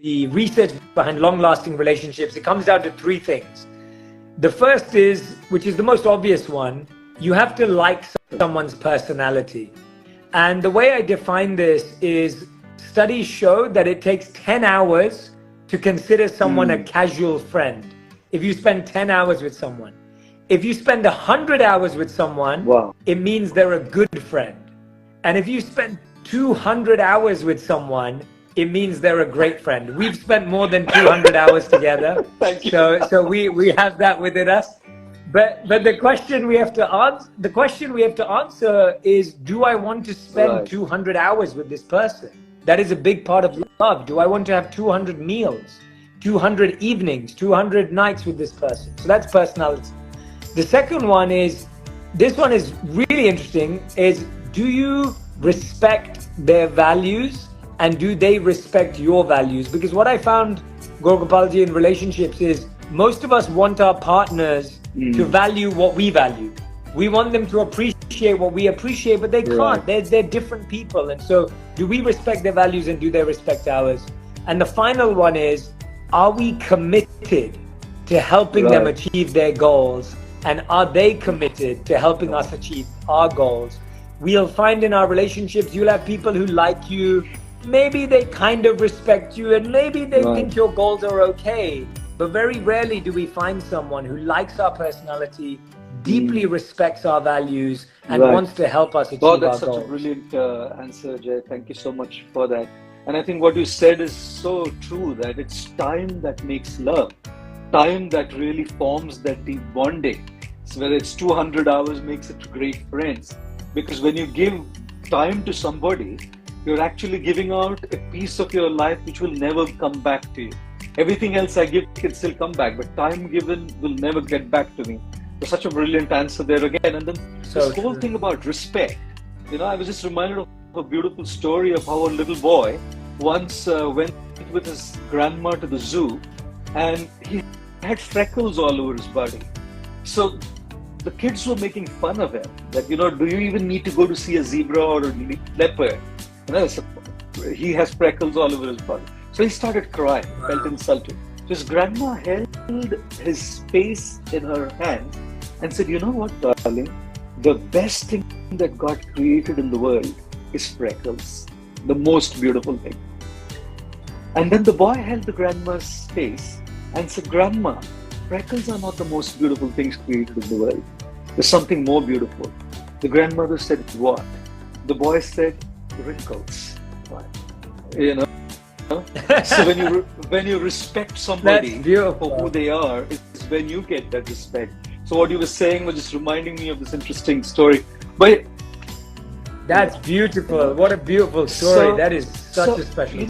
the research behind long-lasting relationships, it comes down to three things. The first is, which is the most obvious one, you have to like someone's personality. And the way I define this is studies show that it takes 10 hours to consider someone a casual friend. If you spend 10 hours with someone. If you spend 100 hours with someone, it means they're a good friend. And if you spend 200 hours with someone, it means they're a great friend. We've spent more than 200 hours together. Thank you. So we have that within us. But the question we have to answer is, do I want to spend 200 hours with this person? That is a big part of love. Do I want to have 200 meals, 200 evenings, 200 nights with this person? So that's personality. The second one is, this one is really interesting, is do you respect their values and do they respect your values? Because what I found, Gaur Gopalji, in relationships is most of us want our partners to value what we value. We want them to appreciate what we appreciate, but they can't. They're different people. And so do we respect their values and do they respect ours? And the final one is, are we committed to helping them achieve their goals? And are they committed to helping us achieve our goals? We'll find in our relationships, you'll have people who like you, maybe they kind of respect you, and maybe they think your goals are okay. But very rarely do we find someone who likes our personality, deeply respects our values, and wants to help us achieve our goals. That's such a brilliant answer, Jay. Thank you so much for that. And I think what you said is so true, that it's time that makes love. Time that really forms that deep bonding. So whether it's 200 hours makes it great friends. Because when you give time to somebody, you're actually giving out a piece of your life which will never come back to you. Everything else I give can still come back, but time given will never get back to me. So such a brilliant answer there again. And then this whole thing about respect. You know, I was just reminded of a beautiful story of how a little boy once went with his grandma to the zoo, and he had freckles all over his body. So the kids were making fun of him, that, you know, do you even need to go to see a zebra or a leopard? You know, he has freckles all over his body. So he started crying, felt insulted. So his grandma held his face in her hand and said, you know what, darling, the best thing that God created in the world is freckles, the most beautiful thing. And then the boy held the grandma's face and said, Grandma, freckles are not the most beautiful things created in the world. There's something more beautiful. The grandmother said, what? The boy said, wrinkles. You know? So when you respect somebody for who they are, it's when you get that respect. So what you were saying was just reminding me of this interesting story. But that's beautiful. What a beautiful story. That is such a special